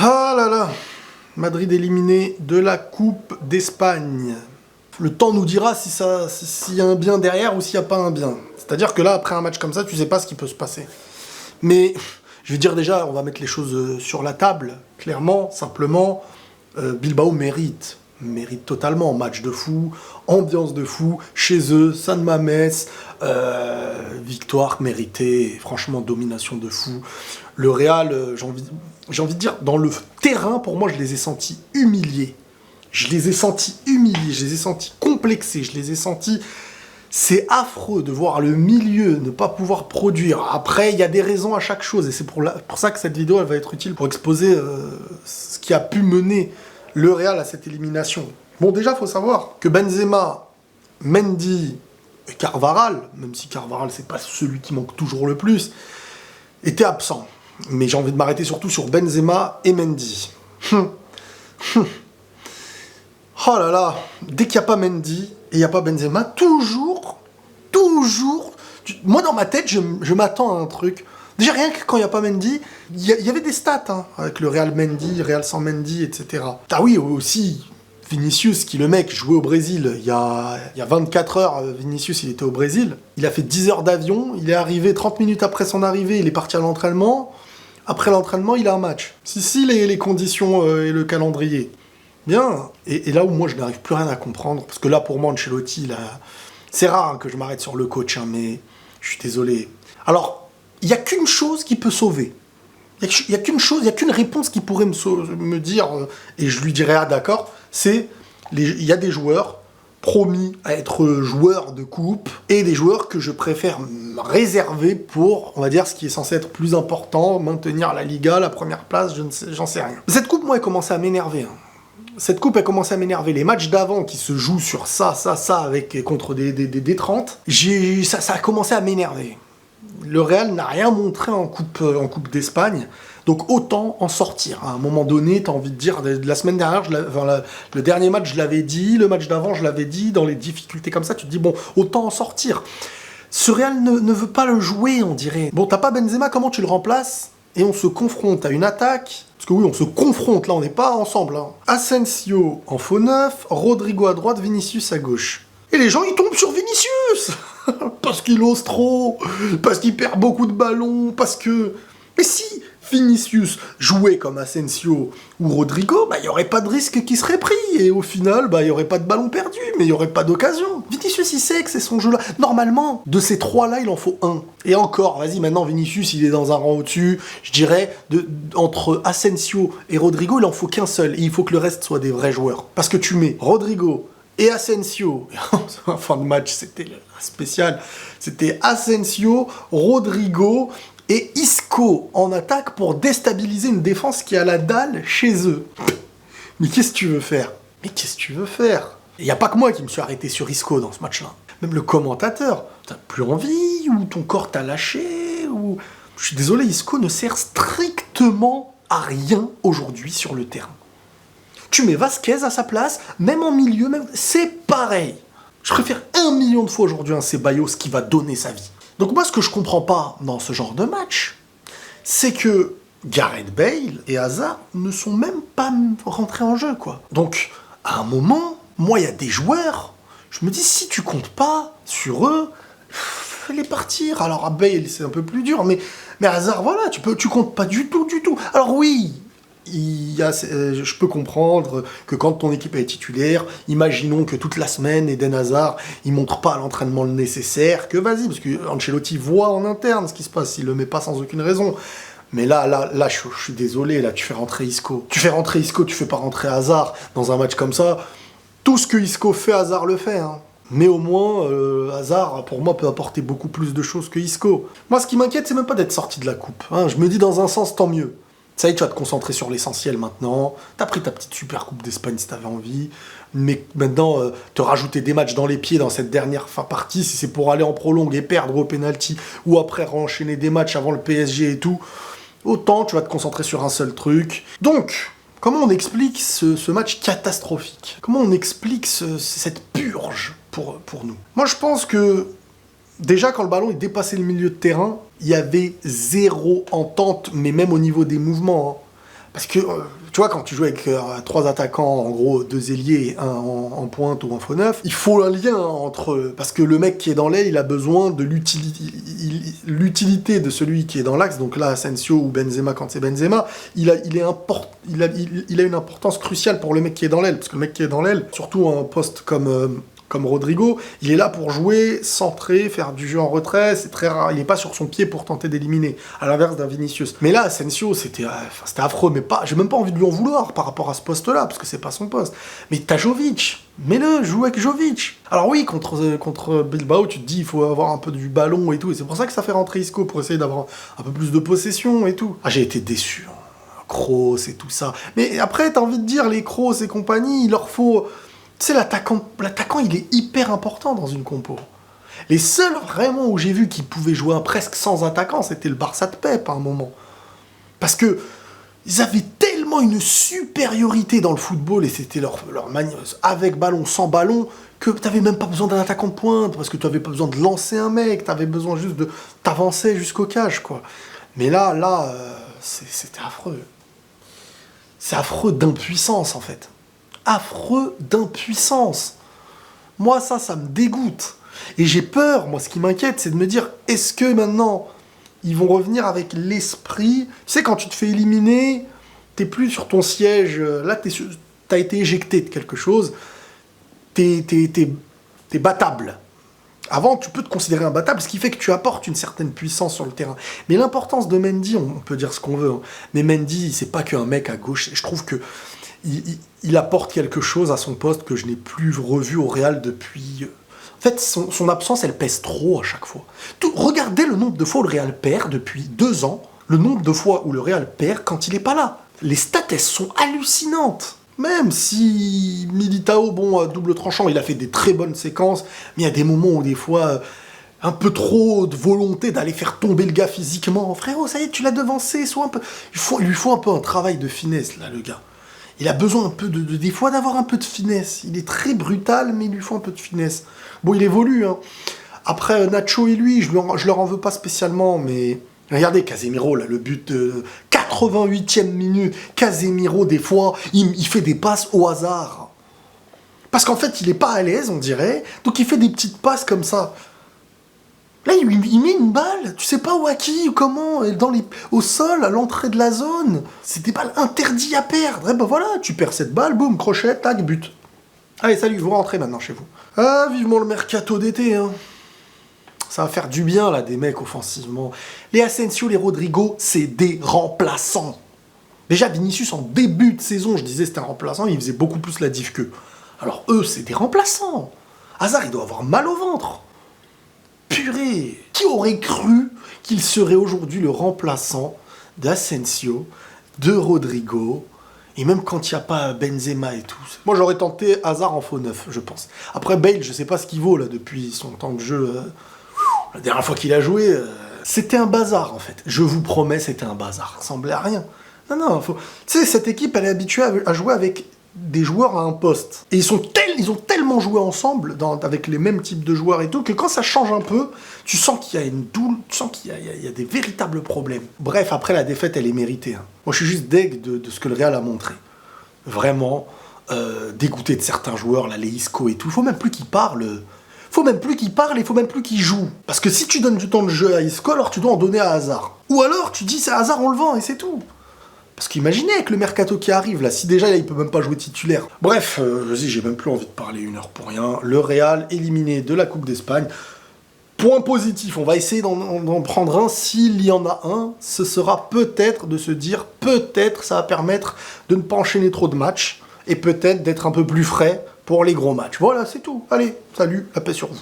Ah là là, Madrid éliminé de la Coupe d'Espagne. Le temps nous dira s'il y a un bien derrière ou s'il n'y a pas un bien. C'est-à-dire que là, après un match comme ça, tu sais pas ce qui peut se passer. Mais je vais dire déjà, on va mettre les choses sur la table. Clairement, simplement, Bilbao mérite totalement. Match de fou, ambiance de fou, chez eux, San Mamés, victoire méritée, franchement, domination de fou. Le Real, j'ai envie de dire, dans le terrain, pour moi, je les ai sentis humiliés. Je les ai sentis humiliés, je les ai sentis complexés, je les ai sentis... C'est affreux de voir le milieu ne pas pouvoir produire. Après, il y a des raisons à chaque chose, et c'est pour ça que cette vidéo elle va être utile pour exposer ce qui a pu mener le Real à cette élimination. Bon, déjà, il faut savoir que Benzema, Mendy et Carvajal, même si Carvajal, c'est pas celui qui manque toujours le plus, étaient absents. Mais j'ai envie de m'arrêter surtout sur Benzema et Mendy. Oh là là, dès qu'il n'y a pas Mendy et il n'y a pas Benzema, toujours, moi dans ma tête, je m'attends à un truc. Déjà rien que quand il n'y a pas Mendy, il y avait des stats, hein, avec le Real Mendy, Real sans Mendy, etc. Ah oui, aussi, Vinicius, qui le mec jouait au Brésil, il y a 24 heures, Vinicius il était au Brésil, il a fait 10 heures d'avion, il est arrivé 30 minutes après son arrivée, il est parti à l'entraînement, après l'entraînement il a un match. Si, les conditions et le calendrier. Bien, et là où moi je n'arrive plus rien à comprendre, parce que là pour moi Ancelotti, là, c'est rare que je m'arrête sur le coach, hein, mais je suis désolé. Alors, il n'y a qu'une chose qui peut sauver. Il n'y a qu'une chose, il n'y a qu'une réponse qui pourrait me dire, et je lui dirais ah d'accord, c'est il y a des joueurs promis à être joueurs de coupe, et des joueurs que je préfère réserver pour, on va dire, ce qui est censé être plus important, maintenir la Liga, la première place, j'en sais rien. Cette coupe, moi, elle commençait à m'énerver, hein. Cette coupe a commencé à m'énerver. Les matchs d'avant qui se jouent sur ça, contre des D30, ça a commencé à m'énerver. Le Real n'a rien montré en coupe d'Espagne, donc autant en sortir. À un moment donné, t'as envie de dire, la semaine dernière, le dernier match, je l'avais dit, le match d'avant, je l'avais dit, dans les difficultés comme ça, tu te dis, bon, autant en sortir. Ce Real ne veut pas le jouer, on dirait. Bon, t'as pas Benzema, comment tu le remplaces ? Et on se confronte à une attaque, parce que oui, on se confronte, là, on n'est pas ensemble. Hein. Asensio en faux neuf, Rodrigo à droite, Vinicius à gauche. Et les gens, ils tombent sur Vinicius parce qu'il ose trop, parce qu'il perd beaucoup de ballons, parce que... Mais si Vinicius jouait comme Asensio ou Rodrigo, bah, il n'y aurait pas de risque qui serait pris, et au final, bah, il n'y aurait pas de ballon perdu, mais il n'y aurait pas d'occasion. Vinicius, il sait que c'est son jeu-là. Normalement, de ces trois-là, il en faut un. Et encore, vas-y, maintenant, Vinicius, il est dans un rang au-dessus, je dirais, entre Asensio et Rodrigo, il en faut qu'un seul, et il faut que le reste soit des vrais joueurs. Parce que tu mets Rodrigo et Asensio, en fin de match, c'était spécial, c'était Asensio, Rodrigo et Isco en attaque pour déstabiliser une défense qui a la dalle chez eux. Mais qu'est-ce que tu veux faire ? Il n'y a pas que moi qui me suis arrêté sur Isco dans ce match-là. Même le commentateur, t'as plus envie, ou ton corps t'a lâché, ou... Je suis désolé, Isco ne sert strictement à rien aujourd'hui sur le terrain. Tu mets Vasquez à sa place, même en milieu, c'est pareil. Je préfère 1 million de fois aujourd'hui un Ceballos qui va donner sa vie. Donc moi, ce que je comprends pas dans ce genre de match, c'est que Gareth Bale et Hazard ne sont même pas rentrés en jeu, quoi. Donc, à un moment, moi, il y a des joueurs, je me dis, si tu comptes pas sur eux, fais-les partir. Alors, à Bale, c'est un peu plus dur, mais Hazard, voilà, tu comptes pas du tout. Alors oui, je peux comprendre que quand ton équipe est titulaire, imaginons que toute la semaine, Eden Hazard, il montre pas à l'entraînement le nécessaire, que vas-y, parce que Ancelotti voit en interne ce qui se passe, il le met pas sans aucune raison. Mais là, je suis désolé, là, tu fais rentrer Isco. Tu fais pas rentrer Hazard dans un match comme ça. Tout ce que Isco fait, Hazard le fait, hein. Mais au moins, Hazard, pour moi, peut apporter beaucoup plus de choses que Isco. Moi, ce qui m'inquiète, c'est même pas d'être sorti de la coupe. Hein. Je me dis, dans un sens, tant mieux. Ça y est, tu vas te concentrer sur l'essentiel maintenant. T'as pris ta petite super coupe d'Espagne si t'avais envie. Mais maintenant, te rajouter des matchs dans les pieds dans cette dernière partie, si c'est pour aller en prolongue et perdre au penalty, ou après enchaîner des matchs avant le PSG et tout, autant tu vas te concentrer sur un seul truc. Donc, comment on explique ce match catastrophique ? Comment on explique cette purge pour nous ? Moi, je pense que déjà, quand le ballon est dépassé le milieu de terrain, il y avait zéro entente, mais même au niveau des mouvements. Hein. Parce que, tu vois, quand tu joues avec 3 attaquants, en gros 2 ailiers, un en pointe ou un faux neuf, il faut un lien entre eux. Parce que le mec qui est dans l'aile, il a besoin de l'utilité de celui qui est dans l'axe. Donc là, Asensio ou Benzema, quand c'est Benzema, il a une importance cruciale pour le mec qui est dans l'aile. Parce que le mec qui est dans l'aile, surtout un poste comme Rodrigo, il est là pour jouer, centrer, faire du jeu en retrait, c'est très rare, il n'est pas sur son pied pour tenter d'éliminer, à l'inverse d'un Vinicius. Mais là, Asensio, c'était affreux, mais j'ai même pas envie de lui en vouloir par rapport à ce poste-là, parce que c'est pas son poste. Mais t'as Jovic, mets-le, joue avec Jovic. Alors oui, contre Bilbao, tu te dis, il faut avoir un peu du ballon et tout, et c'est pour ça que ça fait rentrer Isco, pour essayer d'avoir un peu plus de possession et tout. Ah, j'ai été déçu, hein. Kroos et tout ça. Mais après, t'as envie de dire, les Kroos et compagnie, il leur faut... Tu sais, l'attaquant, il est hyper important dans une compo. Les seuls vraiment où j'ai vu qu'ils pouvaient jouer presque sans attaquant, c'était le Barça de Pep à un moment. Parce que ils avaient tellement une supériorité dans le football, et c'était leur manière, avec ballon, sans ballon, que t'avais même pas besoin d'un attaquant de pointe, parce que tu avais pas besoin de lancer un mec, t'avais besoin juste de t'avancer jusqu'au cage, quoi. Mais là, c'était affreux. C'est affreux d'impuissance, en fait. Affreux d'impuissance. Moi, ça me dégoûte. Et j'ai peur, moi, ce qui m'inquiète, c'est de me dire, est-ce que maintenant, ils vont revenir avec l'esprit... Tu sais, quand tu te fais éliminer, t'es plus sur ton siège, là, t'as été éjecté de quelque chose, t'es battable. Avant, tu peux te considérer imbattable, ce qui fait que tu apportes une certaine puissance sur le terrain. Mais l'importance de Mendy, on peut dire ce qu'on veut, hein, mais Mendy, c'est pas qu'un mec à gauche, je trouve que il apporte quelque chose à son poste que je n'ai plus revu au Real depuis... En fait, son absence, elle pèse trop à chaque fois. Regardez le nombre de fois où le Real perd depuis 2 ans, le nombre de fois où le Real perd quand il n'est pas là. Les stats, elles sont hallucinantes. Même si Militao, bon, à double tranchant, il a fait des très bonnes séquences, mais il y a des moments où des fois... un peu trop de volonté d'aller faire tomber le gars physiquement. Frérot, ça y est, tu l'as devancé, sois un peu... Il lui faut un peu un travail de finesse, là, le gars. Il a besoin un peu des fois d'avoir un peu de finesse. Il est très brutal, mais il lui faut un peu de finesse. Bon, il évolue, hein. Après, Nacho et lui, je leur en veux pas spécialement, mais... Regardez, Casemiro, là, le but de 88e minute. Casemiro, des fois, il fait des passes au hasard. Parce qu'en fait, il est pas à l'aise, on dirait, donc il fait des petites passes comme ça. Là, il met une balle, tu sais pas où, à qui, ou comment, au sol, à l'entrée de la zone. C'est des balles interdites à perdre. Et ben voilà, tu perds cette balle, boum, crochet, tac, but. Allez, salut, vous rentrez maintenant chez vous. Ah, vivement le mercato d'été, hein. Ça va faire du bien, là, des mecs offensivement. Les Asensio, les Rodrigo, c'est des remplaçants. Déjà, Vinicius, en début de saison, je disais c'était un remplaçant, il faisait beaucoup plus la diff qu'eux. Alors eux, c'est des remplaçants. Hazard, il doit avoir mal au ventre. Purée, qui aurait cru qu'il serait aujourd'hui le remplaçant d'Asensio, de Rodrigo, et même quand il n'y a pas Benzema et tout. Moi, j'aurais tenté Hazard en faux neuf, je pense. Après, Bale, je sais pas ce qu'il vaut, là, depuis son temps de jeu. La dernière fois qu'il a joué, c'était un bazar, en fait. Je vous promets, c'était un bazar. Ça ressemblait à rien. Non, tu sais, cette équipe, elle est habituée à jouer avec des joueurs à un poste. Et ils ont tellement joué ensemble, avec les mêmes types de joueurs et tout, que quand ça change un peu, tu sens qu'il y a une doule, tu sens qu'il y a des véritables problèmes. Bref, après, la défaite, elle est méritée, hein. Moi, je suis juste deg de ce que le Real a montré. Vraiment, dégoûté de certains joueurs, là, les Isco et tout. Il faut même plus qu'ils parlent. Faut même plus qu'il parle et faut même plus qu'il joue. Parce que si tu donnes du temps de jeu à Isco, alors tu dois en donner à Hazard. Ou alors, tu dis, c'est Hazard, on le vend et c'est tout. Parce qu'imaginez avec le mercato qui arrive, là, si déjà là, il peut même pas jouer titulaire. Bref, vas-y, j'ai même plus envie de parler 1 heure pour rien. Le Real éliminé de la Coupe d'Espagne. Point positif, on va essayer d'en prendre un. S'il y en a un, ce sera peut-être de se dire, peut-être ça va permettre de ne pas enchaîner trop de matchs. Et peut-être d'être un peu plus frais pour les gros matchs. Voilà, c'est tout. Allez, salut, la paix sur vous.